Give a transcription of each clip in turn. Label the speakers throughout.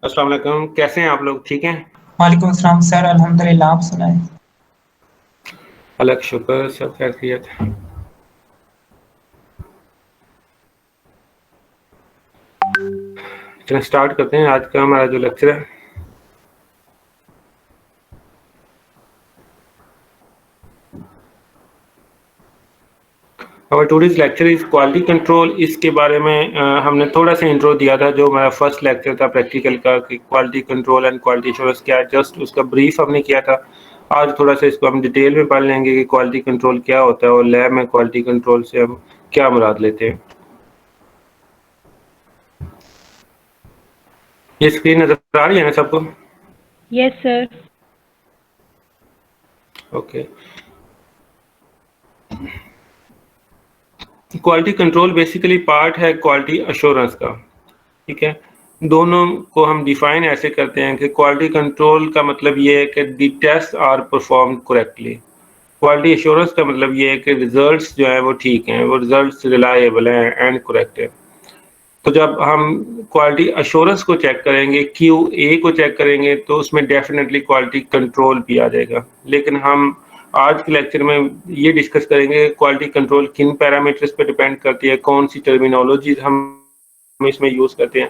Speaker 1: अस्सलाम वालेकुम, कैसे हैं आप लोग? ठीक हैं?
Speaker 2: वालेकुम अस्सलाम सर, अल्हम्दुलिल्लाह। आप सुनाएं।
Speaker 1: अल्लाह का शुक्र, सब खैरियत। चलिए स्टार्ट करते हैं आज का हमारा जो लेक्चर है। और today's lecture is quality control. इसके बारे में हमने थोड़ा सा इंट्रो दिया था, जो हमारा फर्स्ट लेक्चर था प्रैक्टिकल का, कि quality control and quality assurance क्या है। जस्ट उसका ब्रीफ हमने किया था। आज थोड़ा सा इसको हम डिटेल में पढ़ लेंगे कि क्वालिटी कंट्रोल क्या होता है और लैब में क्वालिटी कंट्रोल से हम क्या मुराद लेते हैं। ये स्क्रीन नजर आ रही है ना सबको?
Speaker 3: Yes sir.
Speaker 1: Okay. Quality control basically part है क्वालिटी एश्योरेंस का। ठीक है, दोनों को हम डिफाइन ऐसे करते हैं कि क्वालिटी कंट्रोल का मतलब ये है कि the test are perform correctly. Quality assurance का मतलब ये है कि रिजल्ट्स जो है वो ठीक हैं, वो रिजल्ट्स रिलायबल हैं एंड करेक्ट है। तो जब हम क्वालिटी एश्योरेंस को चेक करेंगे, QA को चेक करेंगे, तो उसमें डेफिनेटली क्वालिटी कंट्रोल भी आ जाएगा। लेकिन हम आज के लेक्चर में ये डिस्कस करेंगे क्वालिटी कंट्रोल किन पैरामीटर्स पे डिपेंड करती है, कौन सी टर्मिनोलॉजीज हम इसमें यूज करते हैं।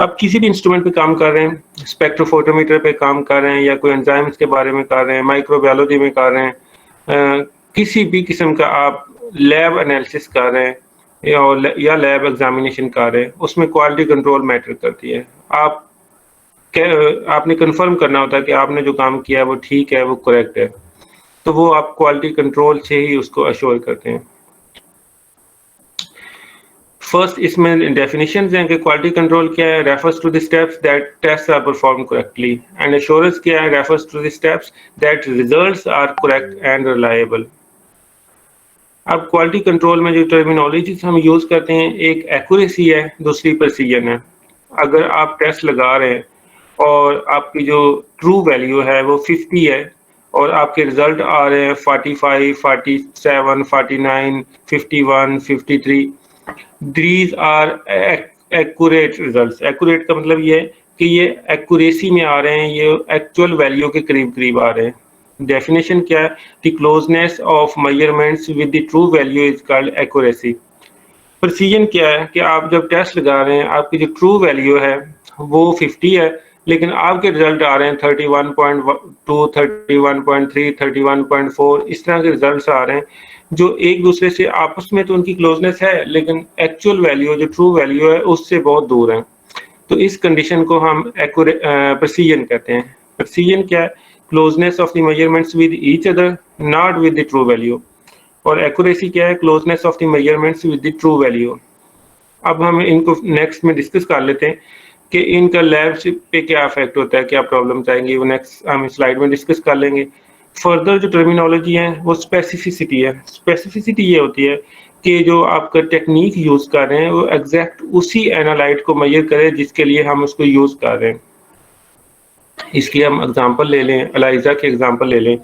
Speaker 1: अब किसी भी इंस्ट्रूमेंट पे काम कर रहे हैं, स्पेक्ट्रोफोटोमीटर पे काम कर रहे हैं, या कोई एंजाइम्स के बारे में कर रहे हैं, माइक्रोबायोलॉजी में कर रहे हैं, किसी भी किस्म का आप लैब एनालिसिस कर रहे हैं या लैब एग्जामिनेशन कर रहे हैं, उसमें क्वालिटी कंट्रोल मैटर करती है। आपने कंफर्म करना होता है कि आपने जो काम किया है वो ठीक है, वो करेक्ट है। तो वो आप क्वालिटी कंट्रोल से ही उसको अश्योर करते हैं। फर्स्ट इसमें डेफिनेशंस हैं कि क्वालिटी कंट्रोल क्या है। Refers to the steps that test are perform correctly. And assurance क्या है? Refers to the steps that results are correct and reliable. अब क्वालिटी कंट्रोल में जो टर्मिनोलॉजीज हम यूज करते हैं, एक एक्यूरेसी है, दूसरी प्रिसीजन है। अगर आप टेस्ट लगा रहे हैं और आपकी जो ट्रू वैल्यू है वो 50 है और आपके रिजल्ट आ रहे हैं 45, 47, 49, 51, 53, these are accurate results. Accurate का मतलब ये है कि ये एक्यूरेसी में आ रहे हैं, ये एक्चुअल वैल्यू के करीब करीब आ रहे हैं। डेफिनेशन क्या है? The closeness of measurements with the true value is called accuracy. Precision क्या है कि आप जब टेस्ट लगा रहे हैं, आपकी जो ट्रू वैल्यू है वो 50 है, लेकिन आपके रिजल्ट आ रहे हैं 31.2, 31.3, 31.4, इस तरह के रिजल्ट्स आ रहे हैं जो एक दूसरे से आपस में तो उनकी क्लोजनेस है, लेकिन एक्चुअल वैल्यू जो ट्रू वैल्यू है उससे बहुत दूर है। तो इस कंडीशन को हम प्रिसीजन कहते हैं। प्रिसीजन क्या है? Closeness of the measurements with each other, not with the true value. और एक्यूरेसी क्या है? Closeness of the measurements with the true value. अब हम इनको नेक्स्ट में डिस्कस कर लेते हैं कि इनका लैब पे क्या इफेक्ट होता है, क्या प्रॉब्लम्स आएंगी, वो नेक्स्ट हम स्लाइड में डिस्कस कर लेंगे। फर्दर जो टर्मिनोलॉजी है वो स्पेसिफिसिटी है। स्पेसिफिसिटी ये होती है कि जो आपका टेक्निक यूज कर रहे हैं वो एग्जैक्ट उसी एनालाइट को मेजर करे जिसके लिए हम उसको यूज कर रहे हैं। इसलिए हम एग्जांपल ले लें, एलाइजा के एग्जांपल ले लें।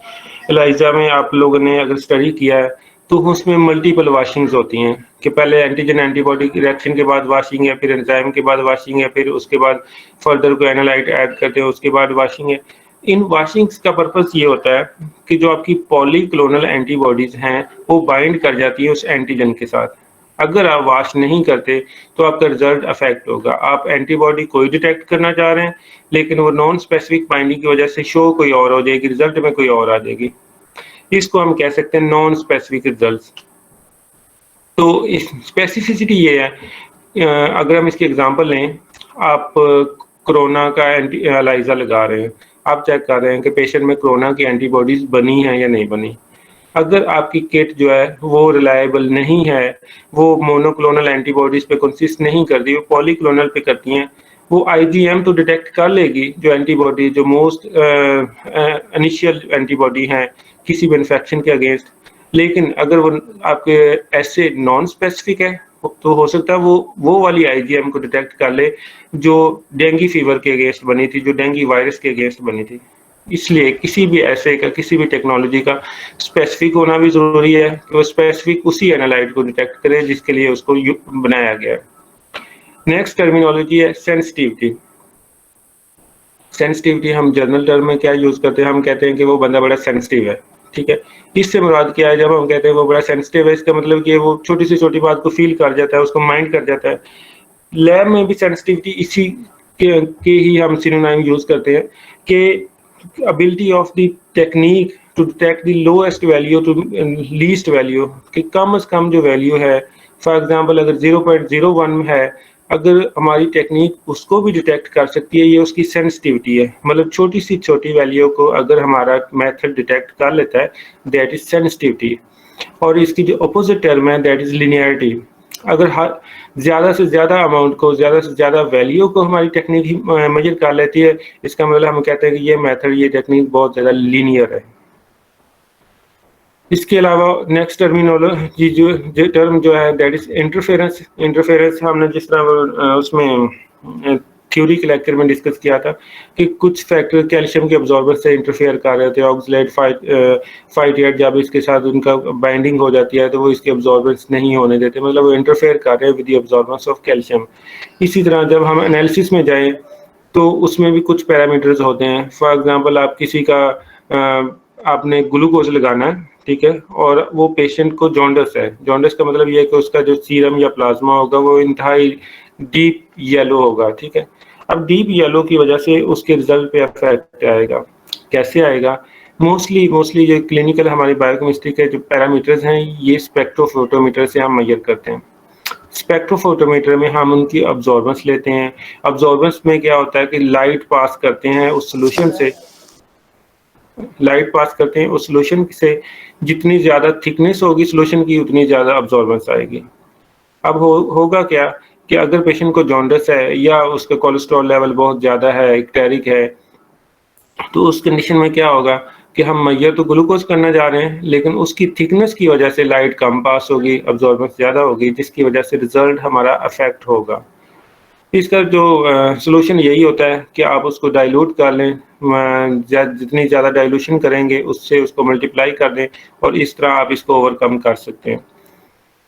Speaker 1: एलाइजा में आप लोगों ने अगर स्टडी किया है तो उसमें मल्टीपल वाशिंग्स होती हैं कि पहले एंटीजन एंटीबॉडी रिएक्शन के बाद वाशिंग है, फिर एंजाइम के बाद वाशिंग है, फिर उसके बाद फर्दर को एनालाइट ऐड करते हैं, उसके बाद वाशिंग है। इन वाशिंग्स का पर्पस ये होता है कि जो आपकी पॉलीक्लोनल एंटीबॉडीज हैं वो बाइंड कर जाती है उस एंटीजन के साथ। अगर आप वॉश नहीं करते तो आपका रिजल्ट अफेक्ट होगा। आप एंटीबॉडी कोई डिटेक्ट करना चाह रहे हैं, लेकिन वो नॉन स्पेसिफिक बाइंडिंग की वजह से शो कोई और हो जाएगी, रिजल्ट में कोई और आ जाएगी। इसको हम कह सकते हैं नॉन स्पेसिफिक रिजल्ट्स। तो इस स्पेसिफिसिटी ये है, अगर हम इसकी एग्जांपल लें, आप कोरोना का एलाइजा लगा रहे हैं, आप चेक कर रहे हैं कि पेशेंट में कोरोना की एंटीबॉडीज बनी है या नहीं बनी। अगर आपकी किट जो है वो रिलायबल नहीं है, वो मोनोक्लोनल एंटीबॉडीज पे कंसिस्ट नहीं करती, वो पॉलीक्लोनल पे करती हैं, वो IgM तो डिटेक्ट कर लेगी, जो एंटीबॉडी जो मोस्ट इनिशियल एंटीबॉडी हैं किसी भी इन्फेक्शन के अगेंस्ट। लेकिन अगर वो आपके ऐसे नॉन स्पेसिफिक है तो हो सकता है वो वाली IgM को डिटेक्ट कर ले जो डेंगू फीवर के अगेंस्ट बनी थी, जो डेंगू वायरस के अगेंस्ट बनी थी। इसलिए किसी भी ऐसे का, किसी भी टेक्नोलॉजी का स्पेसिफिक होना भी जरूरी है कि वो स्पेसिफिक उसी एनालाइट को डिटेक्ट करे जिसके लिए उसको बनाया गया है। नेक्स्ट टर्मिनोलॉजी है सेंसिटिविटी। सेंसिटिविटी हम जनरल टर्म में क्या यूज करते हैं, हम कहते हैं कि वो बंदा बड़ा सेंसिटिव है, ठीक है। इससे मुराद क्या है, जब हम कहते हैं वो बड़ा सेंसिटिव है, इसका मतलब कि वो छोटी से छोटी बात को फील कर जाता है, उसको माइंड कर जाता है। लैब में भी सेंसिटिविटी इसी के ही हम सिनोनिम यूज करते हैं कि ability of the technique to detect the lowest value to least value, कि कम से कम जो वैल्यू है, फॉर एग्जांपल अगर 0.01 है, अगर हमारी टेक्निक उसको भी डिटेक्ट कर सकती है, ये उसकी सेंसिटिविटी है। मतलब छोटी सी छोटी वैल्यू को अगर हमारा मेथड डिटेक्ट कर लेता है, दैट इज सेंसिटिविटी। और इसकी जो अपोजिट टर्म है, दैट इज लिनियरिटी। अगर ज़्यादा से ज़्यादा अमाउंट को, ज़्यादा से ज़्यादा वैल्यू को हमारी टेक्निक ही मेजर कर लेती है, इसका मतलब हम कहते हैं कि ये मेथड, ये टेक्निक बहुत ज़्यादा लीनियर है। इसके अलावा नेक्स्ट टर्मिनोलॉजी जो टर्म जो है, दैट इज इंटरफेरेंस। इंटरफेरेंस हमने जिस तरह उसमें थ्योरी के लेक्चर में डिस्कस किया था कि कुछ फैक्टर कैल्शियम के अब्जॉर्बर से इंटरफेयर कर रहे थे, ऑक्सलेट फाइट जब इसके साथ उनका बाइंडिंग हो जाती है तो वो इसके अब्जॉर्बेंस नहीं होने देते, मतलब वो इंटरफेयर कर रहे हैं with the absorbance of calcium. इसी तरह जब हम एनालिसिस में जाएं तो उसमें भी कुछ पैरामीटर्स होते हैं। फॉर एग्जांपल आप किसी का आपने ग्लूकोज लगाना है, ठीक है, और वो पेशेंट को जॉन्डिस है। जॉन्डिस का मतलब ये है कि उसका जो सीरम या प्लाज्मा होगा वो इंतहाई डीप येलो होगा, ठीक है। अब डीप येलो की वजह से उसके रिजल्ट पे इफेक्ट आएगा। कैसे आएगा? मोस्टली जो क्लिनिकल हमारी बायोकेमिस्ट्री के जो पैरामीटर्स हैं, ये स्पेक्ट्रोफोटोमीटर से हम मेजर करते हैं। स्पेक्ट्रोफोटोमीटर में हम उनकी अब्जॉर्बेंस लेते हैं। अब्जॉर्बेंस में क्या होता है कि लाइट पास करते हैं उस सोल्यूशन से, उस सोल्यूशन से जितनी ज़्यादा थिकनेस होगी सोल्यूशन की, उतनी ज़्यादा अब्जॉर्बेंस आएगी। अब होगा क्या कि अगर पेशेंट को जॉन्डिस है या उसका कोलेस्ट्रॉल लेवल बहुत ज़्यादा है, इक्टेरिक है, तो उस कंडीशन में क्या होगा कि हम मेजर तो ग्लूकोज करने जा रहे हैं, लेकिन उसकी थिकनेस की वजह से लाइट कम पास होगी, अब्जॉर्बेंस ज़्यादा होगी, जिसकी वजह से रिजल्ट हमारा अफेक्ट होगा। इसका जो सॉल्यूशन यही होता है कि आप उसको डाइल्यूट कर लें, जितनी ज़्यादा डाइल्यूशन करेंगे उससे उसको मल्टीप्लाई कर दें, और इस तरह आप इसको ओवरकम कर सकते हैं।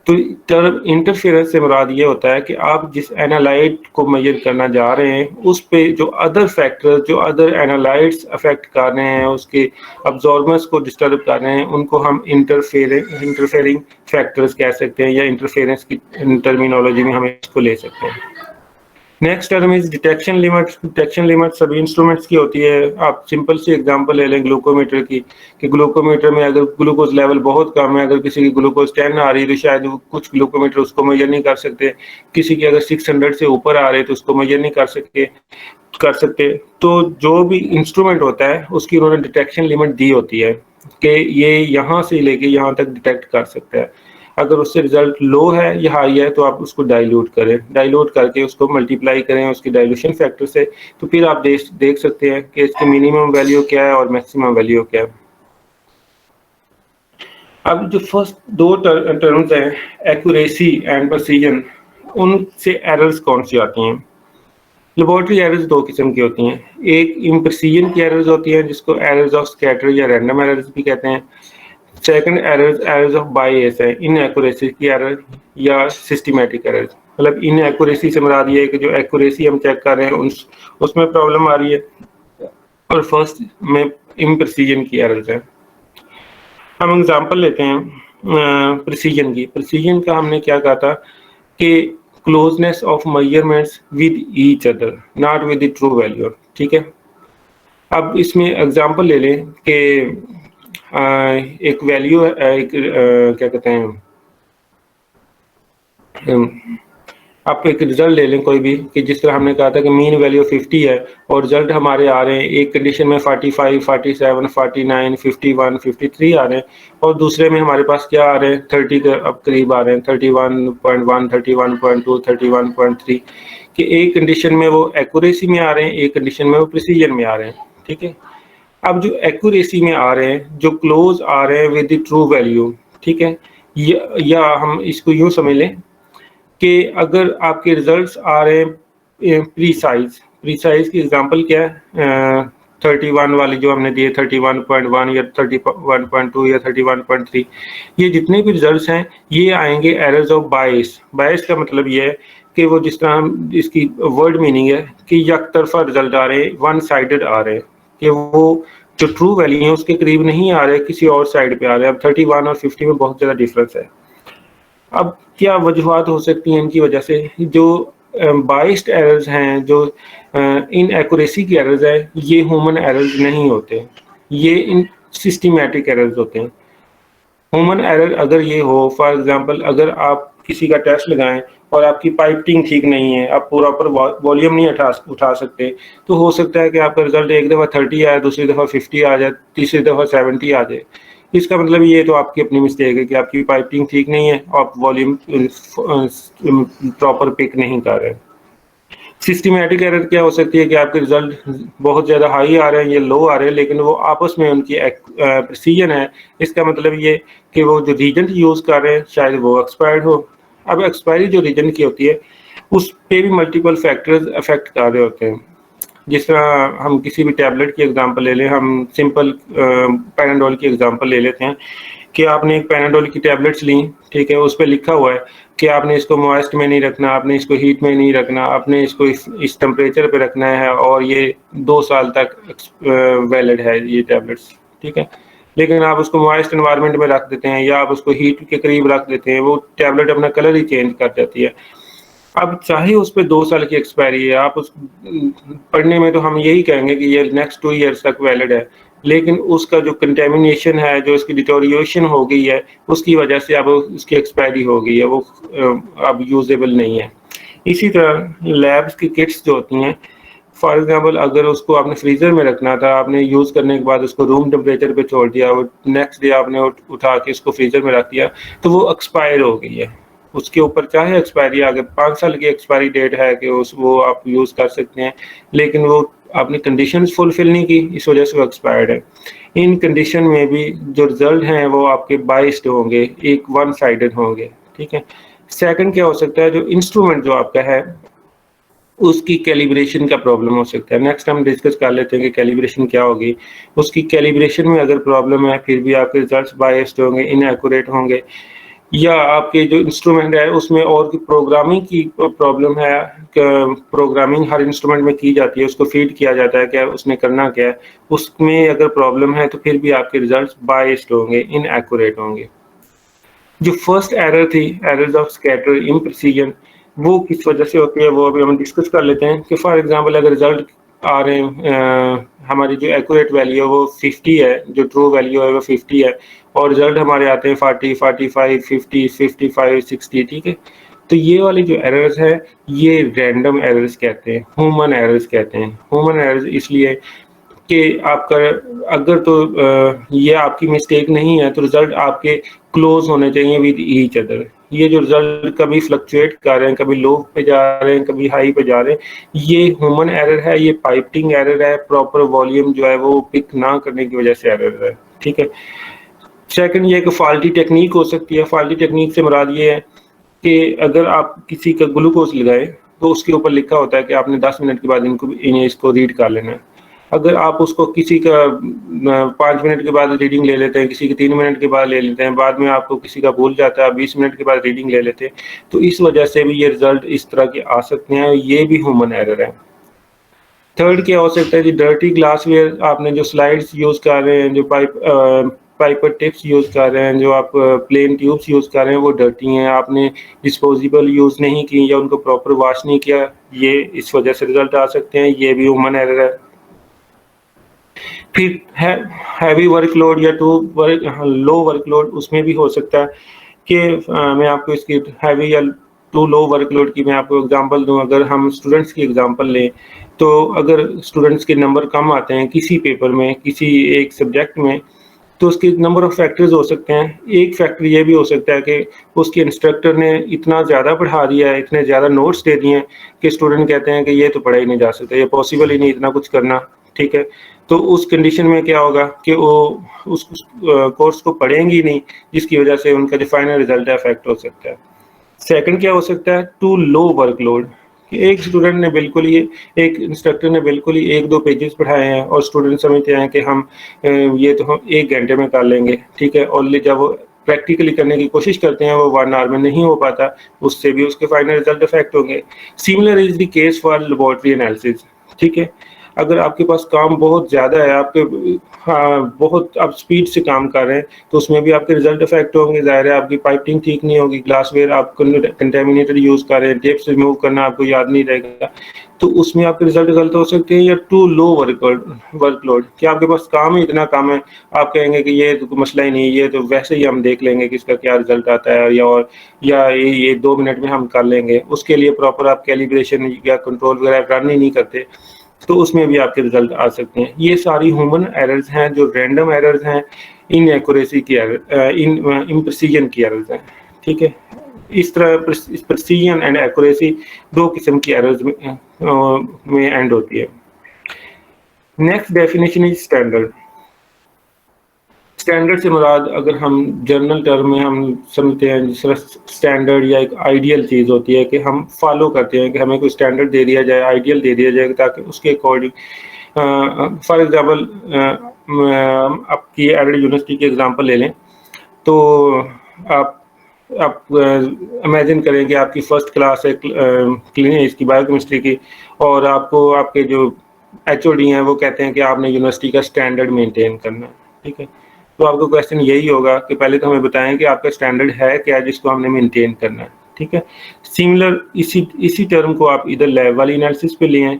Speaker 1: तो टर्म इंटरफेरेंस से मुराद ये होता है कि आप जिस एनालाइट को मेजर करना जा रहे हैं उस पे जो अदर फैक्टर्स, जो अदर एनालाइट्स अफेक्ट कर रहे हैं, उसके अब्जॉर्बेंस को डिस्टर्ब कर रहे हैं, उनको हम इंटरफेरिंग फैक्टर्स कह सकते हैं, या इंटरफेरेंस की टर्मिनोलॉजी में हम इसको ले सकते हैं। Next term is detection limit. Detection limit सभी इंस्ट्रूमेंट्स की होती है। आप सिंपल सी एग्जांपल ले लें ग्लूकोमीटर की, कि ग्लूकोमीटर में अगर ग्लूकोज लेवल बहुत कम है, अगर किसी की ग्लूकोज 10 आ रही है तो शायद कुछ ग्लूकोमीटर उसको मेजर नहीं कर सकते। किसी की अगर 600 से ऊपर आ रहे तो उसको मेजर नहीं कर सकते। तो जो भी इंस्ट्रूमेंट होता है उसकी उन्होंने डिटेक्शन लिमिट दी होती है कि ये यहाँ से लेके यहाँ तक डिटेक्ट कर सकता है। अगर उससे रिजल्ट लो है या हाई है तो आप उसको डाइल्यूट करें, डाइल्यूट करके उसको मल्टीप्लाई करें उसकी डाइल्यूशन फैक्टर से, तो फिर आप देख सकते हैं कि इसकी मिनिमम वैल्यू क्या है और मैक्सिमम वैल्यू क्या है। अब जो फर्स्ट दो टर्म्स हैं, एक्यूरेसी एंड प्रिसीजन, उनसे एरर्स कौन सी आती हैं? लेबोरेटरी एरर्स दो किस्म की होती हैं। एक इम्प्रिसीजन की एरर्स होती हैं जिसको एरर्स ऑफ स्कैटर या रैंडम एरर्स भी कहते हैं। सेकंड एरर्स ऑफ बायस है, इनएक्यूरेसी की एरर या सिस्टमैटिक एरर्स। मतलब इनएक्यूरेसी से मुराद ये है कि जो एक्यूरेसी हम चेक कर रहे हैं उसमें प्रॉब्लम आ रही है, और फर्स्ट में इम्प्रिसीजन की एरर्स है। हम एग्जांपल लेते हैं प्रिसीजन की। प्रिसीजन का हमने क्या कहा था कि closeness of measurements with each other, not with the true value, ठीक है। अब इसमें एग्जांपल ले लें कि एक वैल्यू है, क्या कहते हैं, आप एक रिजल्ट ले लें कोई भी, कि जिस तरह हमने कहा था कि मीन वैल्यू 50 है और रिजल्ट हमारे आ रहे हैं एक कंडीशन में 45, 47, 49, 51, 53 आ रहे हैं, और दूसरे में हमारे पास क्या आ रहे हैं 30 के अब करीब आ रहे हैं, 31.1, 31.2, 31.3, कि एक कंडीशन में वो एक्यूरेसी में आ रहे हैं, एक कंडीशन में वो प्रिसीजन में आ रहे हैं, ठीक है। अब जो एक्यूरेसी में आ रहे हैं, जो क्लोज आ रहे हैं विद द ट्रू वैल्यू, ठीक है, या हम इसको यूं समझ लें कि अगर आपके रिजल्ट्स आ रहे हैं प्रीसाइज की एग्जांपल क्या है, 31 वाली जो हमने दिए, 31.1 या 31.2 या 31.3, ये जितने भी रिजल्ट्स हैं ये आएंगे एरर्स ऑफ बायस। बायस का मतलब ये है कि वो जिस तरह हम इसकी वर्ड मीनिंग है कि एक तरफा रिजल्ट आ रहे हैं, वन साइडेड आ रहे हैं, कि वो जो ट्रू वैल्यू है उसके करीब नहीं आ रहे, किसी और साइड पे आ रहे हैं। अब 31 और 50 में बहुत ज़्यादा डिफरेंस है। अब क्या वजूहत हो सकती हैं इनकी वजह से? जो बाइस्ड एरर्स हैं, जो इनएक्यूरेसी की एरर्स हैं, ये ह्यूमन एरर्स नहीं होते, ये इन सिस्टमैटिक एरर्स होते हैं। ह्यूमन एरर अगर ये हो, फॉर एग्जांपल अगर आप किसी का टेस्ट लगाएं और आपकी पाइपिंग ठीक नहीं है, आप प्रॉपर वॉल्यूम नहीं उठा सकते, तो हो सकता है कि आपका रिजल्ट एक दफ़ा 30 आए, दूसरी दफ़ा 50 आ जाए, तीसरी दफ़ा 70 आ जाए। इसका मतलब ये तो आपकी अपनी मिस्टेक है कि आपकी पाइपिंग ठीक नहीं है, आप वॉल्यूम प्रॉपर पिक नहीं कर रहे। सिस्टमैटिक एरर क्या हो सकती है कि आपके रिजल्ट बहुत ज़्यादा हाई आ रहे हैं या लो आ रहे हैं, लेकिन वो आपस में उनकी प्रिसीजन है। इसका मतलब ये कि वो जो रीजन यूज़ कर रहे हैं शायद वो एक्सपायर्ड हो। अब एक्सपायरी जो रीजन की होती है उस पे भी मल्टीपल फैक्टर्स अफेक्ट कर रहे होते हैं। जिस तरह हम किसी भी टैबलेट की एग्जांपल ले लें, हम सिंपल पैनाडोल की एग्जांपल ले लेते हैं कि आपने एक पैनाडोल की टैबलेट्स ली, ठीक है, उस पे लिखा हुआ है कि आपने इसको मॉइस्ट में नहीं रखना, आपने इसको हीट में नहीं रखना, आपने इसको इस टेम्परेचर पे रखना है और ये 2 साल तक वैलिड है ये टैबलेट्स, ठीक है। लेकिन आप उसको मॉइस्ट एनवायरनमेंट में रख देते हैं या आप उसको हीट के करीब रख देते हैं, वो टैबलेट अपना कलर ही चेंज कर जाती है। अब चाहे उस पे 2 साल की एक्सपायरी है, आप उस पढ़ने में तो हम यही कहेंगे कि ये नेक्स्ट 2 ईयर्स तक वैलिड है, लेकिन उसका जो कंटेमिनेशन है, जो इसकी डिटोरिएशन हो गई है, उसकी वजह से अब उसकी एक्सपायरी हो गई है, वो अब यूजेबल नहीं है। इसी तरह लैब्स की किट्स जो होती हैं, फॉर एग्जांपल अगर उसको आपने फ्रीजर में रखना था, आपने यूज़ करने के बाद उसको रूम टेम्परेचर पे छोड़ दिया, वो नेक्स्ट डे आपने उठा के उसको फ्रीजर में रख दिया, तो वो एक्सपायर हो गई है। उसके ऊपर चाहे एक्सपायरी आगे 5 साल की एक्सपायरी डेट है कि वो आप यूज़ कर सकते हैं, लेकिन वो आपने कंडीशंस फुलफिल नहीं की, इस वजह से वो एक्सपायर्ड है। इन कंडीशन में भी जो रिजल्ट हैं वो आपके बाइस्ड होंगे, एक वन साइडेड होंगे, ठीक है। सेकंड क्या हो सकता है, जो इंस्ट्रूमेंट जो आपका है उसकी कैलिब्रेशन का प्रॉब्लम हो सकता है। नेक्स्ट हम डिस्कस कर लेते हैं कि कैलिब्रेशन क्या होगी। उसकी कैलिब्रेशन में अगर प्रॉब्लम है, फिर भी आपके रिजल्ट्स बायस्ड होंगे, इनएक्यूरेट होंगे, या आपके जो इंस्ट्रूमेंट है उसमें और की प्रोग्रामिंग की प्रॉब्लम है। प्रोग्रामिंग हर इंस्ट्रूमेंट में की जाती है, उसको फीड किया जाता है क्या उसने करना क्या है, उसमें अगर प्रॉब्लम है तो फिर भी आपके रिजल्ट्स बायस्ड होंगे, इनएक्यूरेट होंगे। जो फर्स्ट एरर थी, एरर्स ऑफ स्कैटर इम्प्रिसिजन, वो किस वजह से होती है वो अभी हम डिस्कस कर लेते हैं। कि फॉर एग्जांपल अगर रिजल्ट आ रहे हैं, हमारी जो एक्यूरेट वैल्यू है वो 50 है, जो ट्रू वैल्यू है वो 50 है, और रिजल्ट हमारे आते हैं 40, 45, 50, 55, 60, ठीक है। तो ये वाली जो एरर्स है ये रैंडम एरर्स कहते हैं, ह्यूमन एरर्स कहते हैं। ह्यूमन एरर्स इसलिए कि आपका अगर तो ये आपकी मिस्टेक नहीं है तो रिजल्ट आपके क्लोज होने चाहिए विद ईच अदर। ये जो रिजल्ट कभी फ्लक्चुएट कर रहे हैं, कभी लो पे जा रहे हैं, कभी हाई पे जा रहे हैं, ये ह्यूमन एरर है, ये पाइपिंग एरर है, प्रॉपर वॉल्यूम जो है वो पिक ना करने की वजह से एरर है, ठीक है। सेकंड ये कि फॉल्टी टेक्निक हो सकती है। फॉल्टी टेक्निक से मुराद ये है कि अगर आप किसी का ग्लूकोज लगाएं तो उसके ऊपर लिखा होता है कि आपने 10 मिनट के बाद इसको रीड कर लेना है। अगर आप उसको किसी का 5 मिनट के बाद रीडिंग ले लेते हैं, किसी के 3 मिनट के बाद ले लेते हैं, बाद में आपको किसी का भूल जाता है, 20 मिनट के बाद रीडिंग ले लेते हैं, तो इस वजह से भी ये रिजल्ट इस तरह के आ सकते हैं, ये भी ह्यूमन एरर है। थर्ड क्या हो सकता है जी, डर्टी ग्लासवेयर, आपने जो स्लाइड्स यूज़ कर रहे हैं, जो पाइपर टिप्स यूज़ कर रहे हैं, जो आप प्लेन ट्यूब्स यूज़ कर रहे हैं वो डर्टी हैं, आपने डिस्पोजेबल यूज़ नहीं की या उनको प्रॉपर वॉश नहीं किया, ये इस वजह से रिजल्ट आ सकते हैं, ये भी ह्यूमन एरर है। फिर हैवी वर्कलोड या लो वर्कलोड, उसमें भी हो सकता है कि मैं आपको इसकी हैवी या टू लो वर्कलोड की मैं आपको एग्जांपल दूं। अगर हम स्टूडेंट्स की एग्जांपल लें तो अगर स्टूडेंट्स के नंबर कम आते हैं किसी पेपर में, किसी एक सब्जेक्ट में, तो उसके नंबर ऑफ फैक्टर्स हो सकते हैं। एक फैक्टर ये भी हो सकता है कि उसके इंस्ट्रक्टर ने इतना ज़्यादा पढ़ा दिया है, इतने ज़्यादा नोट्स दे दिए हैं कि स्टूडेंट कहते हैं कि ये तो पढ़ा ही नहीं जा सकता, ये पॉसिबल ही नहीं इतना कुछ करना, ठीक है। तो उस कंडीशन में क्या होगा कि वो उस कोर्स को पढ़ेंगी नहीं, जिसकी वजह से उनका जो फाइनल रिजल्ट है अफेक्ट हो सकता है। सेकंड क्या हो सकता है, टू लो वर्कलोड, कि एक स्टूडेंट ने बिल्कुल ही, एक इंस्ट्रक्टर ने बिल्कुल ही 1-2 पेजेस पढ़ाए हैं और स्टूडेंट समझते हैं कि हम ये तो हम 1 घंटे में कर लेंगे, ठीक है। और जब वो प्रैक्टिकली करने की कोशिश करते हैं वो 1 आवर में नहीं हो पाता, उससे भी उसके फाइनल रिजल्ट इफेक्ट होंगे। Similar is the case for laboratory analysis, ठीक है। अगर आपके पास काम बहुत ज़्यादा है, आपके बहुत आप स्पीड से काम कर रहे हैं, तो उसमें भी आपके रिजल्ट इफेक्ट होंगे। ज़ाहिर है आपकी पाइपिंग ठीक नहीं होगी, ग्लासवेयर आप कंटेमिनेटेड यूज़ कर रहे हैं, टेप से रिमूव करना आपको याद नहीं रहेगा, तो उसमें आपके रिजल्ट गलत हो सकते हैं। या टू लो वर्कलोड, कि आपके पास काम ही इतना कम है, आप कहेंगे कि ये तो मसला ही नहीं, ये तो वैसे ही हम देख लेंगे कि इसका क्या रिजल्ट आता है, या ये 2 मिनट में हम कर लेंगे, उसके लिए प्रॉपर आप कैलिब्रेशन या कंट्रोल वगैरह रन ही नहीं करते, तो उसमें भी आपके रिजल्ट आ सकते हैं। ये सारी ह्यूमन एरर्स हैं, जो रैंडम एरर्स हैं, इन एक्यूरेसी की एरर, इन इम्प्रेसिजन की एरर्स हैं, ठीक है। इस तरह प्रेसिजन एंड एक्यूरेसी 2 किस्म की एरर्स में एंड होती है। Next definition is standard. Standard से मुराद अगर हम जर्नल टर्म में हम समझते हैं, जिस तरह स्टैंडर्ड या एक आइडियल चीज़ होती है कि हम फॉलो करते हैं, कि हमें कोई स्टैंडर्ड दे दिया जाए, आइडियल दे दिया जाए, ताकि उसके अकॉर्डिंग फॉर एग्जांपल आपकी एडेड यूनिवर्सिटी की एग्जांपल ले लें, तो आप इमेजिन करें कि आपकी फर्स्ट क्लास है इसकी बायोकेमिस्ट्री की, और आपको आपके जो एचओडी हैं वो कहते हैं कि आपने यूनिवर्सिटी का स्टैंडर्ड मेंटेन करना है, ठीक है। तो आपका क्वेश्चन यही होगा कि पहले तो हमें बताएं कि आपका स्टैंडर्ड है क्या जिसको हमने मेंटेन करना है, ठीक है। सिमिलर इसी टर्म को आप इधर लैब वाली एनालिसिस पे ले आए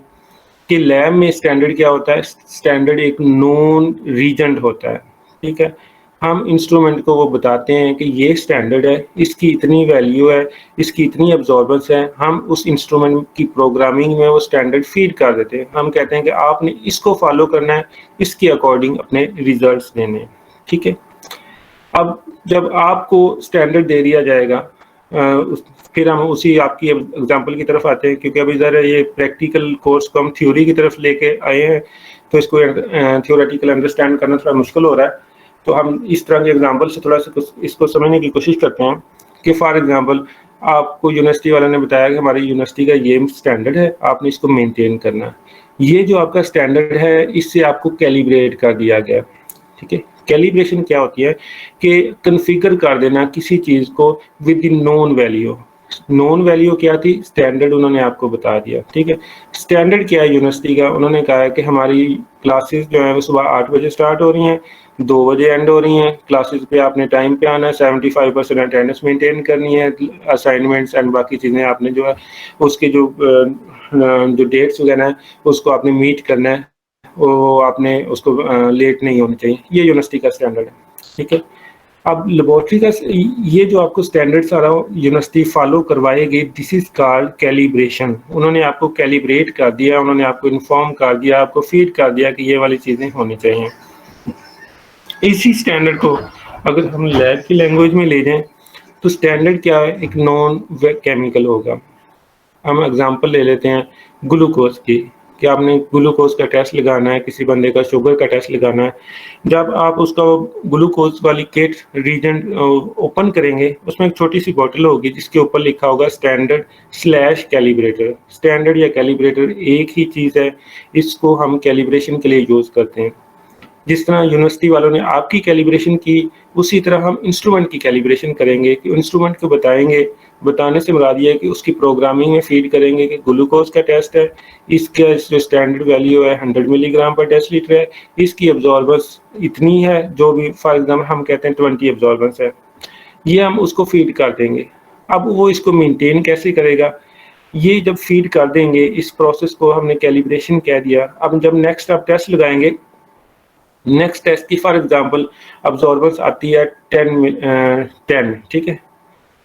Speaker 1: कि लैब में स्टैंडर्ड क्या होता है। स्टैंडर्ड एक नोन रीजन होता है, ठीक है। हम इंस्ट्रूमेंट को वो बताते हैं कि ये स्टैंडर्ड है, इसकी इतनी वैल्यू है, इसकी इतनी अब्जॉर्बेंस है, हम उस इंस्ट्रूमेंट की प्रोग्रामिंग में वो स्टैंडर्ड फीड कर देते हैं। हम कहते हैं कि आपने इसको फॉलो करना है, इसके अकॉर्डिंग अपने रिजल्ट्स देने हैं, ठीक है। अब जब आपको स्टैंडर्ड दे दिया जाएगा, फिर हम उसी आपकी एग्जांपल की तरफ आते हैं, क्योंकि अभी ज़रा ये प्रैक्टिकल कोर्स को हम थ्योरी की तरफ लेके आए हैं, तो इसको थ्योरेटिकल अंडरस्टैंड करना थोड़ा मुश्किल हो रहा है। तो हम इस तरह के एग्जांपल से थोड़ा सा इसको समझने की कोशिश करते हैं कि फॉर एग्जांपल आपको यूनिवर्सिटी वालों ने बताया कि हमारी यूनिवर्सिटी का ये स्टैंडर्ड है, आपने इसको मेंटेन करना है। ये जो आपका स्टैंडर्ड है, इससे आपको कैलिब्रेट कर दिया गया, ठीक है। कैलिब्रेशन क्या होती है कि कन्फिगर कर देना किसी चीज़ को with in known value. Known value क्या थी, स्टैंडर्ड उन्होंने आपको बता दिया, ठीक है। स्टैंडर्ड क्या है यूनिवर्सिटी का, उन्होंने कहा है कि हमारी क्लासेस जो है वो सुबह 8 बजे स्टार्ट हो रही हैं, 2 बजे एंड हो रही हैं। क्लासेस पे आपने टाइम पे आना है, 75% अटेंडेंस मेंटेन करनी है, असाइनमेंट्स एंड बाकी चीज़ें आपने जो है उसके जो डेट्स वगैरह हैं उसको आपने मीट करना है, वो आपने उसको लेट नहीं होनी चाहिए। ये यूनिवर्सिटी का स्टैंडर्ड है, ठीक है। अब लेबोरेटरी का ये जो आपको स्टैंडर्ड सारा यूनिवर्सिटी फॉलो करवाएगी, दिस इज कॉल्ड कैलिब्रेशन। उन्होंने आपको कैलिब्रेट कर दिया, उन्होंने आपको इन्फॉर्म कर दिया, आपको फीड कर दिया कि ये वाली चीज़ें होनी चाहिए। इसी स्टैंडर्ड को अगर हम लैब की लैंग्वेज में ले जाएं, तो स्टैंडर्ड क्या है, एक नॉन केमिकल होगा। हम एग्जांपल ले लेते हैं ग्लूकोज की, कि आपने ग्लूकोज का टेस्ट लगाना है, किसी बंदे का शुगर का टेस्ट लगाना है। जब आप उसका ग्लूकोज वाली किट रीजन ओपन करेंगे, उसमें एक छोटी सी बोतल होगी जिसके ऊपर लिखा होगा स्टैंडर्ड / कैलिब्रेटर। स्टैंडर्ड या कैलिब्रेटर एक ही चीज़ है, इसको हम कैलिब्रेशन के लिए यूज़ करते हैं। जिस तरह यूनिवर्सिटी वालों ने आपकी कैलिब्रेशन की, उसी तरह हम इंस्ट्रूमेंट की कैलिब्रेशन करेंगे, कि इंस्ट्रूमेंट को बताएंगे। बताने से मुराद ये है कि उसकी प्रोग्रामिंग में फीड करेंगे कि ग्लूकोज का टेस्ट है, इसका जो स्टैंडर्ड वैल्यू है 100 मिलीग्राम पर डेसीलीटर है, इसकी अब्जॉर्बेंस इतनी है, जो भी फॉर एग्जाम्पल हम कहते हैं 20 अब्जॉर्बेंस है, ये हम उसको फीड कर देंगे। अब वो इसको मेंटेन कैसे करेगा, ये जब फीड कर देंगे, इस प्रोसेस को हमने कैलिब्रेशन कह दिया। अब जब नेक्स्ट आप टेस्ट लगाएंगे, नेक्स्ट टेस्ट की फॉर एग्जांपल अब्जॉर्बेंस आती है 10, ठीक है।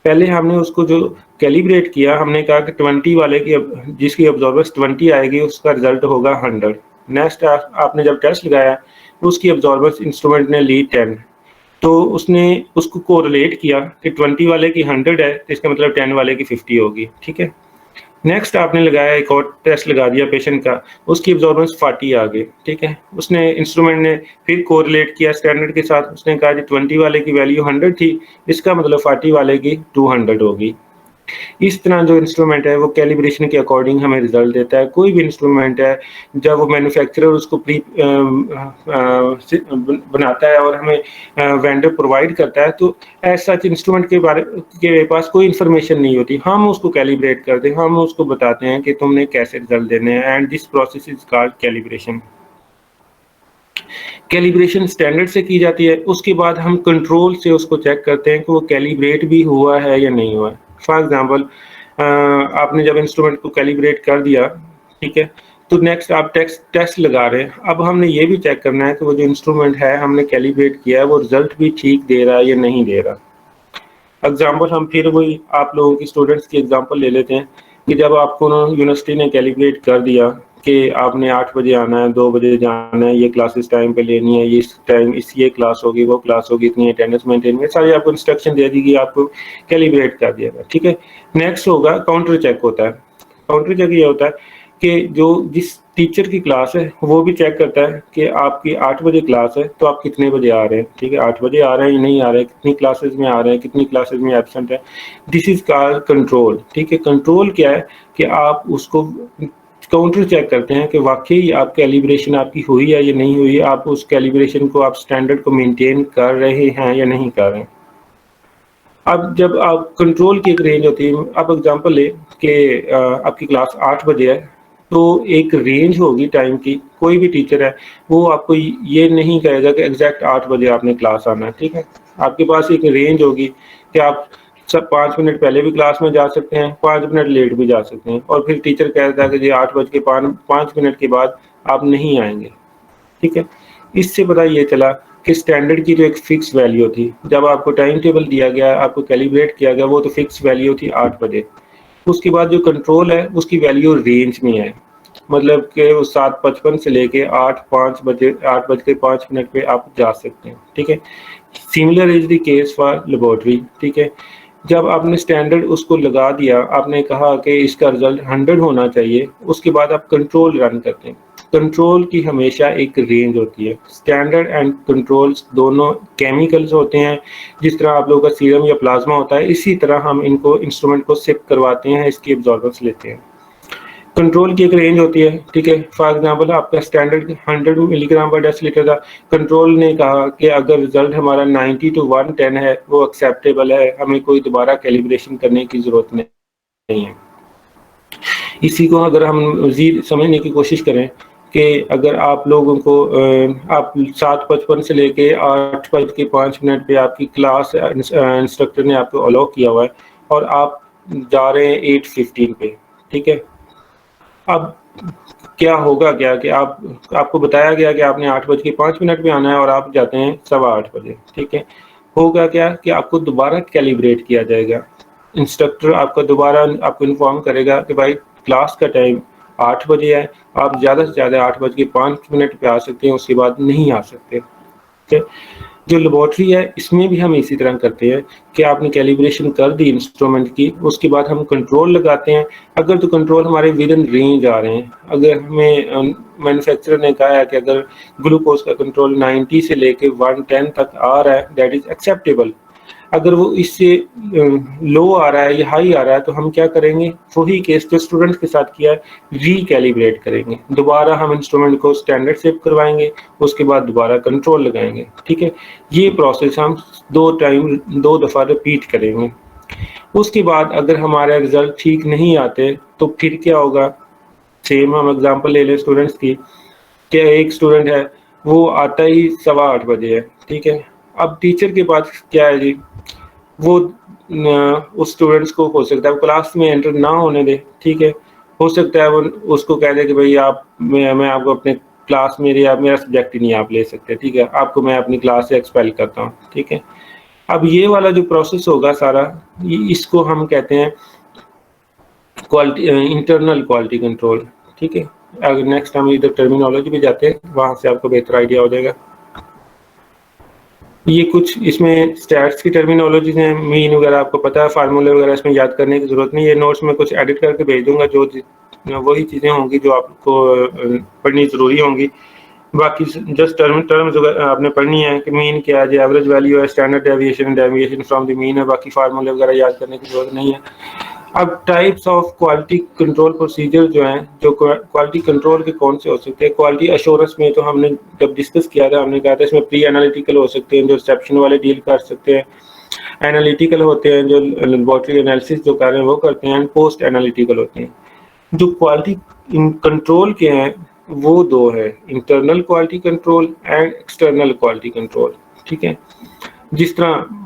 Speaker 1: पहले हमने उसको जो कैलिब्रेट किया, हमने कहा कि 20 वाले की जिसकी अब्जॉर्बेंस 20 आएगी उसका रिजल्ट होगा 100। नेक्स्ट आपने जब टेस्ट लगाया तो उसकी अब्जॉर्बेंस इंस्ट्रूमेंट ने ली 10, तो उसने उसको कोरिलेट किया कि 20 वाले की 100 है, तो इसका मतलब 10 वाले की 50 होगी, ठीक है। नेक्स्ट आपने लगाया, एक और टेस्ट लगा दिया पेशेंट का, उसकी अब्जॉर्बेंस 40 आ गई, ठीक है। उसने इंस्ट्रूमेंट ने फिर कोरिलेट किया स्टैंडर्ड के साथ, उसने कहा जी 20 वाले की वैल्यू 100 थी, इसका मतलब 40 वाले की 200 होगी, इस तरह जो इंस्ट्रूमेंट है वो कैलिब्रेशन के अकॉर्डिंग हमें रिजल्ट देता है। कोई भी इंस्ट्रूमेंट है जब वो मैन्युफैक्चरर उसको बनाता है और हमें वेंडर प्रोवाइड करता है, तो एज सच इंस्ट्रूमेंट के पास कोई इन्फॉर्मेशन नहीं होती। हम उसको कैलिब्रेट करते हैं, हम उसको बताते हैं कि तुमने कैसे रिजल्ट देने हैं, and this process is called calibration. Calibration standard से की जाती है, उसके बाद हम कंट्रोल से उसको चेक करते हैं कि वो कैलिब्रेट भी हुआ है या नहीं हुआ है। फॉर एग्जांपल आपने जब इंस्ट्रूमेंट को कैलिब्रेट कर दिया, ठीक है, तो नेक्स्ट आप टेस्ट लगा रहे हैं। अब हमने ये भी चेक करना है कि वो जो इंस्ट्रूमेंट है हमने कैलिब्रेट किया है वो रिजल्ट भी ठीक दे रहा है या नहीं दे रहा। एग्जाम्पल हम फिर वही आप लोगों की स्टूडेंट्स की एग्जाम्पल ले लेते हैं कि जब आपको यूनिवर्सिटी ने कैलिब्रेट कर दिया कि आपने 8 बजे आना है, 2 बजे जाना है, ये क्लासेस टाइम पे लेनी है, इस टाइम ये क्लास होगी, वो क्लास होगी, इतनी अटेंडेंस मेंटेन में सारी आपको इंस्ट्रक्शन दे दी गई, आपको कैलिब्रेट कर दिया गया, ठीक है। नेक्स्ट होगा काउंटर चेक होता है। काउंटर चेक ये होता है कि जो जिस टीचर की क्लास है वो भी चेक करता है कि आपकी 8 बजे क्लास है तो आप कितने बजे आ रहे हैं, ठीक है, 8 बजे आ रहे हैं या नहीं आ रहे हैं, कितनी क्लासेस में आ रहे हैं, कितनी क्लासेस में एब्सेंट है। दिस इज कॉल्ड कंट्रोल, ठीक है। कंट्रोल क्या है कि आप उसको काउंटर चेक करते हैं कि वाकई आप कैलिब्रेशन आपकी हुई है या नहीं हुई है, आप उस कैलिब्रेशन को आप स्टैंडर्ड को मेंटेन कर रहे हैं या नहीं कर रहे हैं। अब जब आप कंट्रोल की एक रेंज होती है, आप एग्जांपल ले कि आपकी क्लास 8 बजे है, तो एक रेंज होगी टाइम की। कोई भी टीचर है वो आपको ये नहीं कहेगा कि एग्जैक्ट 8 बजे आपने क्लास आना है, ठीक है। आपके पास एक रेंज होगी कि आप सब 5 मिनट पहले भी क्लास में जा सकते हैं, 5 मिनट लेट भी जा सकते हैं, और फिर टीचर कहता है कि जी 8:05 के बाद आप नहीं आएंगे, ठीक है। इससे पता ये चला कि स्टैंडर्ड की जो एक फिक्स वैल्यू थी, जब आपको टाइम टेबल दिया गया, आपको कैलिब्रेट किया गया, वो तो फिक्स वैल्यू थी 8 बजे। उसके बाद जो कंट्रोल है उसकी वैल्यू रेंज में है, मतलब कि वो 7:55 से लेके 8:05 पे आप जा सकते हैं, ठीक है। Similar is the case for laboratory, ठीक है। जब आपने स्टैंडर्ड उसको लगा दिया, आपने कहा कि इसका रिजल्ट 100 होना चाहिए, उसके बाद आप कंट्रोल रन करते हैं। कंट्रोल की हमेशा एक रेंज होती है। स्टैंडर्ड एंड कंट्रोल्स दोनों केमिकल्स होते हैं, जिस तरह आप लोगों का सीरम या प्लाज्मा होता है, इसी तरह हम इनको इंस्ट्रूमेंट को सिप करवाते हैं, इसकी एब्जॉर्बेंस लेते हैं। कंट्रोल की एक रेंज होती है, ठीक है। फॉर एग्जांपल आपका स्टैंडर्ड 100 मिलीग्राम पर डेसीलीटर था, कंट्रोल ने कहा कि अगर रिजल्ट हमारा 90 to 110 है, वो एक्सेप्टेबल है, हमें कोई दोबारा कैलिब्रेशन करने की जरूरत नहीं है। इसी को अगर हम मजीद समझने की कोशिश करें कि अगर आप लोगों को आप 7:55 से लेके 8:05 पे आपकी क्लास इंस्ट्रक्टर ने आपको अलाउ किया हुआ है और आप जा रहे हैं 8:15 पे, ठीक है। अब क्या होगा क्या कि आपको बताया गया कि आपने 8:05 पे आना है और आप जाते हैं 8:15 बजे, ठीक है। होगा क्या कि आपको दोबारा कैलिब्रेट किया जाएगा। इंस्ट्रक्टर आपका दोबारा आपको इन्फॉर्म करेगा कि भाई क्लास का टाइम 8 बजे है, आप ज़्यादा से ज़्यादा 8:05 पे आ सकते हैं, उसके बाद नहीं आ सकते, ठीक है। जो लेबोरेटरी है इसमें भी हम इसी तरह करते हैं कि आपने कैलिब्रेशन कर दी इंस्ट्रूमेंट की, उसके बाद हम कंट्रोल लगाते हैं। अगर तो कंट्रोल हमारे विद इन रेंज आ रहे हैं, अगर हमें मैन्युफैक्चरर ने कहा है कि अगर ग्लूकोज का कंट्रोल 90 से लेके 110 तक आ रहा है, दैट इज एक्सेप्टेबल। अगर वो इससे लो आ रहा है या हाई आ रहा है, तो हम क्या करेंगे, वही केस जो स्टूडेंट के साथ किया है, रीकैलिब्रेट करेंगे। दोबारा हम इंस्ट्रूमेंट को स्टैंडर्ड सेव करवाएंगे, उसके बाद दोबारा कंट्रोल लगाएंगे, ठीक है। ये प्रोसेस हम 2 दफ़ा रिपीट करेंगे। उसके बाद अगर हमारे रिजल्ट ठीक नहीं आते तो फिर क्या होगा। सेम हम एग्जांपल ले लें स्टूडेंट्स की, कि एक स्टूडेंट है वो आता ही 8:15 बजे है, ठीक है। अब टीचर के पास क्या है जी, वो उस स्टूडेंट्स को हो सकता है वो क्लास में एंटर ना होने दे, ठीक है। हो सकता है वो उसको कह दे कि भाई मैं आपको अपने क्लास में मेरा सब्जेक्ट ही नहीं आप ले सकते, ठीक है, आपको मैं अपनी क्लास से एक्सपेल करता हूँ, ठीक है। अब ये वाला जो प्रोसेस होगा सारा, इसको हम कहते हैं क्वालिटी इंटरनल क्वालिटी कंट्रोल, ठीक है। अगर नेक्स्ट हम इधर टर्मिनोलॉजी पे जाते हैं, वहाँ से आपको बेहतर आइडिया हो जाएगा। ये कुछ इसमें स्टैट्स की टर्मिनोलॉजीज हैं, मीन वगैरह आपको पता है, फार्मूले वगैरह इसमें याद करने की जरूरत नहीं है। नोट्स में कुछ एडिट करके भेज दूंगा, जो वही चीज़ें होंगी जो आपको पढ़नी ज़रूरी होंगी। बाकी जस्ट टर्म्स आपने पढ़नी है कि मीन क्या है, जो एवरेज वैल्यू है, standard deviation from the mean है, बाकी फार्मूले वगैरह याद करने की जरूरत नहीं है। अब types of quality control procedure जो हैं, जो क्वालिटी कंट्रोल के कौन से हो सकते हैं। क्वालिटी अश्योरेंस में तो हमने जब डिस्कस किया था, हमने कहा था इसमें प्री एनालिटिकल हो सकते हैं जो रिसेप्शन वाले डील कर सकते हैं, एनालिटिकल होते हैं जो लेबोरेटरी एनालिसिस जो कर रहे हैं वो करते हैं, एंड पोस्ट एनालिटिकल होते हैं। जो क्वालिटी कंट्रोल के हैं वो दो है, internal quality control and external quality control. ठीक है, जिस तरह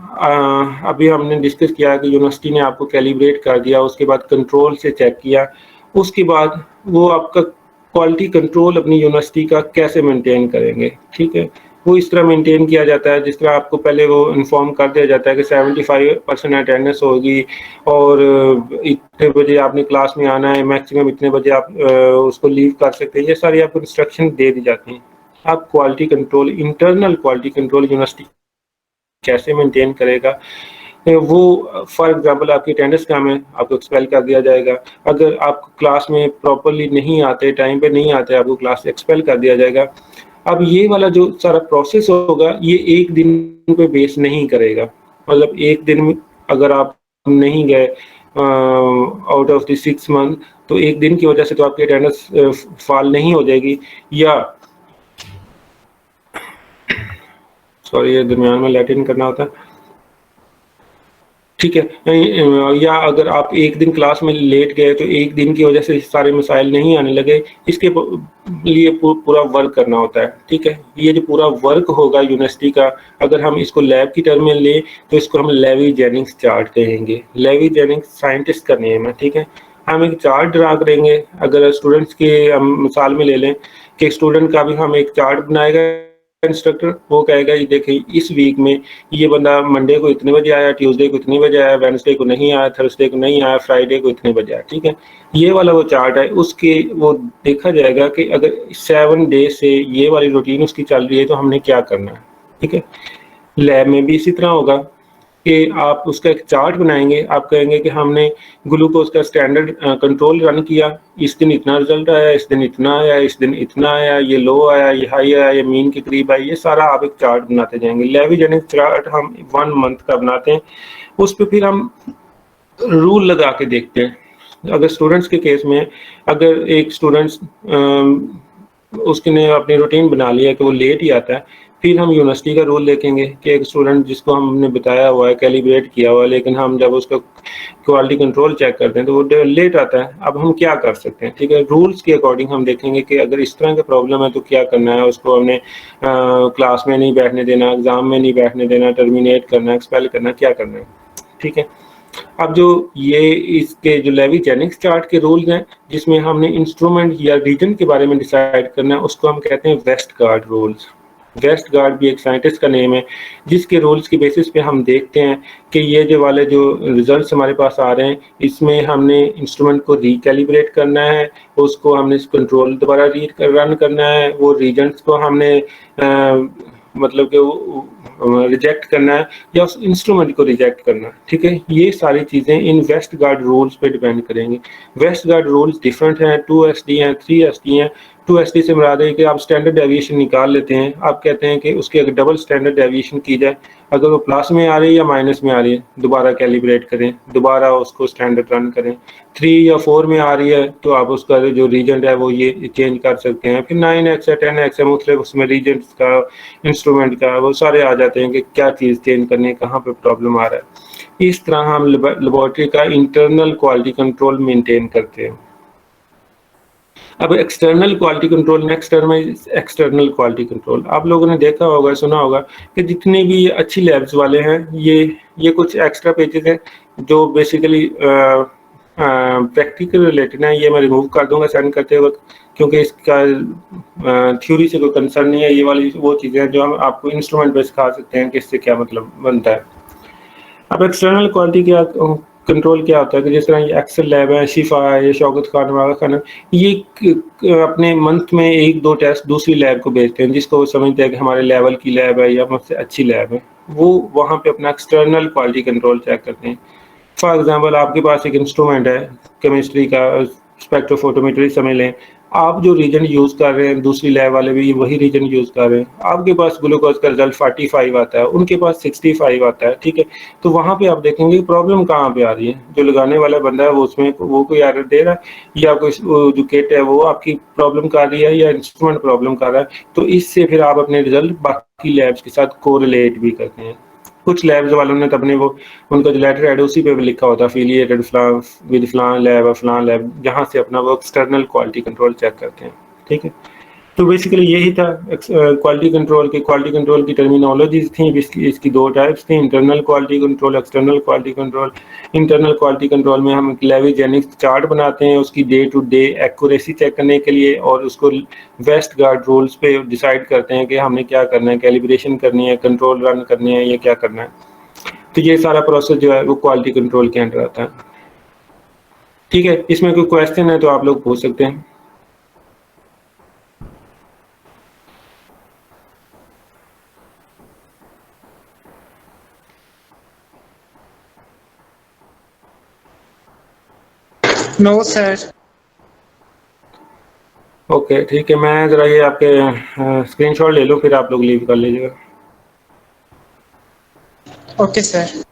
Speaker 1: अभी हमने डिस्कस किया कि यूनिवर्सिटी ने आपको कैलिब्रेट कर दिया, उसके बाद कंट्रोल से चेक किया, उसके बाद वो आपका क्वालिटी कंट्रोल अपनी यूनिवर्सिटी का कैसे मेंटेन करेंगे। ठीक है, वो इस तरह मेंटेन किया जाता है जिस तरह आपको पहले वो इन्फॉर्म कर दिया जाता है कि 75% अटेंडेंस होगी और इतने बजे आपने क्लास में आना है, मैक्सिमम इतने बजे आप उसको लीव कर सकते हैं। ये सारी आपको इंस्ट्रक्शन दे दी जाती हैं। आप quality control, internal quality control university कैसे मेंटेन करेगा, वो फॉर एग्जांपल आपकी अटेंडेंस कम है, आपको एक्सपेल कर दिया जाएगा। अगर आप क्लास में प्रॉपर्ली नहीं आते, टाइम पे नहीं आते, आपको क्लास से एक्सपेल कर दिया जाएगा। अब ये वाला जो सारा प्रोसेस होगा ये एक दिन पे बेस नहीं करेगा, मतलब एक दिन में अगर आप नहीं गए आउट ऑफ द 6 मंथ तो एक दिन की वजह से तो आपकी अटेंडेंस फॉल नहीं हो जाएगी, या सॉरी ये दरमियान में लैटिन करना होता है। ठीक है, या अगर आप एक दिन क्लास में लेट गए तो एक दिन की वजह से सारे मसाइल नहीं आने लगे, इसके लिए पूरा वर्क करना होता है। ठीक है, ये जो पूरा वर्क होगा यूनिवर्सिटी का, अगर हम इसको लैब की टर्म में ले तो इसको हम लेवी जेनिंग्स चार्ट कहेंगे। लेवी जेनिंग्स साइंटिस्ट का नेम है। ठीक है, हम एक चार्ट ड्रा करेंगे। अगर स्टूडेंट्स के हम मिसाल में ले लें कि स्टूडेंट का भी हम एक चार्ट बनाएगा इंस्ट्रक्टर, वो कहेगा ये देखिए इस वीक में ये बंदा मंडे को इतने बजे आया, ट्यूसडे को इतने बजे आया, वेडनेसडे को नहीं आया, थर्सडे को नहीं आया, फ्राइडे को इतने बजे आया। ठीक है, ये वाला वो चार्ट है, उसके वो देखा जाएगा कि अगर 7 डे से ये वाली रूटीन उसकी चल रही है तो हमने क्या करना है। ठीक है, लैब में भी इसी तरह होगा कि आप उसका एक चार्ट बनाएंगे। आप कहेंगे कि हमने ग्लूकोज का स्टैंडर्ड कंट्रोल रन किया, इस दिन इतना रिजल्ट आया, इस दिन इतना आया, इस दिन इतना आया, ये लो आया, ये हाई आया, ये मीन के करीब आया। ये सारा आप एक चार्ट बनाते जाएंगे। लेवी जेनिंग चार्ट हम 1 मंथ का बनाते हैं। उस पर फिर हम रूल लगा के देखते हैं। अगर स्टूडेंट्स के केस में अगर एक स्टूडेंट्स उसने अपनी रूटीन बना लिया कि वो लेट ही आता है, फिर हम यूनिवर्सिटी का रूल देखेंगे कि एक स्टूडेंट जिसको हमने बताया हुआ है, कैलिब्रेट किया हुआ है, लेकिन हम जब उसका क्वालिटी कंट्रोल चेक करते हैं तो वो लेट आता है। अब हम क्या कर सकते हैं। ठीक है, रूल्स के अकॉर्डिंग हम देखेंगे कि अगर इस तरह का प्रॉब्लम है तो क्या करना है। उसको हमने क्लास में नहीं बैठने देना, एग्जाम में नहीं बैठने देना, टर्मिनेट करना, एक्सपेल करना, क्या करना है। ठीक है, अब जो ये इसके जो लेवी जेनिंग्स चार्ट के रूल्स हैं जिसमें हमने इंस्ट्रूमेंट या रीजन के बारे में डिसाइड करना है, उसको हम कहते हैं वेस्टगार्ड रूल्स। वेस्टगार्ड भी एक साइंटिस्ट का नेम है जिसके रूल्स की बेसिस पे हम देखते हैं कि ये जो वाले जो रिजल्ट्स हमारे पास आ रहे हैं इसमें हमने इंस्ट्रूमेंट को रिकैलिब्रेट करना है, उसको हमने कंट्रोल दोबारा रन करना है, वो रीजन्स को हमने मतलब कि रिजेक्ट करना है या उस इंस्ट्रूमेंट को रिजेक्ट करना है। ठीक है, ये सारी चीज़ें इन वेस्टगार्ड रूल्स पे डिपेंड करेंगी। वेस्टगार्ड रूल्स डिफरेंट हैं, 2SD हैं, 3SD हैं। 2SD से मुराद है कि आप स्टैंडर्ड डेविएशन निकाल लेते हैं। आप कहते हैं कि उसकी अगर डबल स्टैंडर्ड डेविएशन की जाए, अगर वो प्लस में आ रही है या माइनस में आ रही है, दोबारा कैलिब्रेट करें, दोबारा उसको स्टैंडर्ड रन करें। 3 या 4 में आ रही है तो आप उसका जो रीजेंट है वो ये चेंज कर सकते हैं। फिर 9X या 10X है, मतलब उसमें रीजेंट्स का, इंस्ट्रूमेंट का, वो सारे आ जाते हैं कि क्या चीज़ चेंज करनी है, कहाँ पे प्रॉब्लम आ रहा है। इस तरह हम लेबोरेटरी का इंटरनल क्वालिटी कंट्रोल मेंटेन करते हैं। अब external quality control, next term है एक्सटर्नल क्वालिटी कंट्रोल। आप लोगों ने देखा होगा, सुना होगा कि जितने भी अच्छी लैब्स वाले हैं ये कुछ एक्स्ट्रा पेजेस हैं जो बेसिकली प्रैक्टिकल रिलेटेड है। ये मैं रिमूव कर दूंगा सेंड करते वक्त, क्योंकि इसका थ्योरी से कोई कंसर्न नहीं है। ये वाली वो चीज़ें हैं जो हम आपको इंस्ट्रूमेंट पे सिखा सकते हैं कि इससे क्या मतलब बनता है। अब एक्सटर्नल क्वालिटी क्या कंट्रोल क्या होता है कि जिस तरह ये एक्सेल लैब है, शिफा है, ये शौकत खान वाला खाना, ये अपने मंथ में 1-2 टेस्ट दूसरी लैब को भेजते हैं जिसको वो समझते हैं कि हमारे लेवल की लैब है या मुझसे अच्छी लैब है। वो वहाँ पे अपना एक्सटर्नल क्वालिटी कंट्रोल चेक करते हैं। फॉर एग्जांपल आपके पास एक इंस्ट्रूमेंट है केमिस्ट्री का, स्पेक्ट्रोफोटोमेट्री समझ लें, आप जो रीजन यूज़ कर रहे हैं दूसरी लैब वाले भी वही रीजन यूज़ कर रहे हैं, आपके पास ग्लूकोज का रिजल्ट 45 आता है, उनके पास 65 आता है, ठीक है। तो वहाँ पे आप देखेंगे प्रॉब्लम कहाँ पे आ रही है। जो लगाने वाला बंदा है वो उसमें वो कोई एरर दे रहा है या कोई जो किट है वो आपकी प्रॉब्लम कर रही है या इंस्ट्रूमेंट प्रॉब्लम कर रहा है। तो इससे फिर आप अपने रिजल्ट बाकी लैब्स के साथ कोरिलेट भी करते हैं। कुछ लैब्स वालों ने तो अपने वो उनका जो लेटर हेड उसी पे भी लिखा होता है एफिलिएटेड फलां विद फलां लैब और फलां लैब, जहाँ से अपना वो एक्सटर्नल क्वालिटी कंट्रोल चेक करते हैं, ठीक है। तो बेसिकली यही था क्वालिटी कंट्रोल की टर्मिनोलॉजीज थी। इसकी दो टाइप्स थी, internal quality control, external quality control. Internal quality control में हम लेविजेनिक चार्ट बनाते हैं उसकी day to day accuracy check करने के लिए और उसको वेस्ट गार्ड रूल्स पे डिसाइड करते हैं कि हमने क्या करना है, कैलिब्रेशन करनी है, कंट्रोल रन करनी है या क्या करना है। तो ये सारा प्रोसेस जो है वो क्वालिटी कंट्रोल के अंडर आता है, ठीक है। इसमें कोई क्वेश्चन है तो आप लोग पूछ सकते हैं।
Speaker 2: No sir.
Speaker 1: ओके ठीक है, मैं ज़रा ये आपके स्क्रीनशॉट ले लूँ फिर आप लोग लीव कर लीजिएगा।
Speaker 2: Okay sir.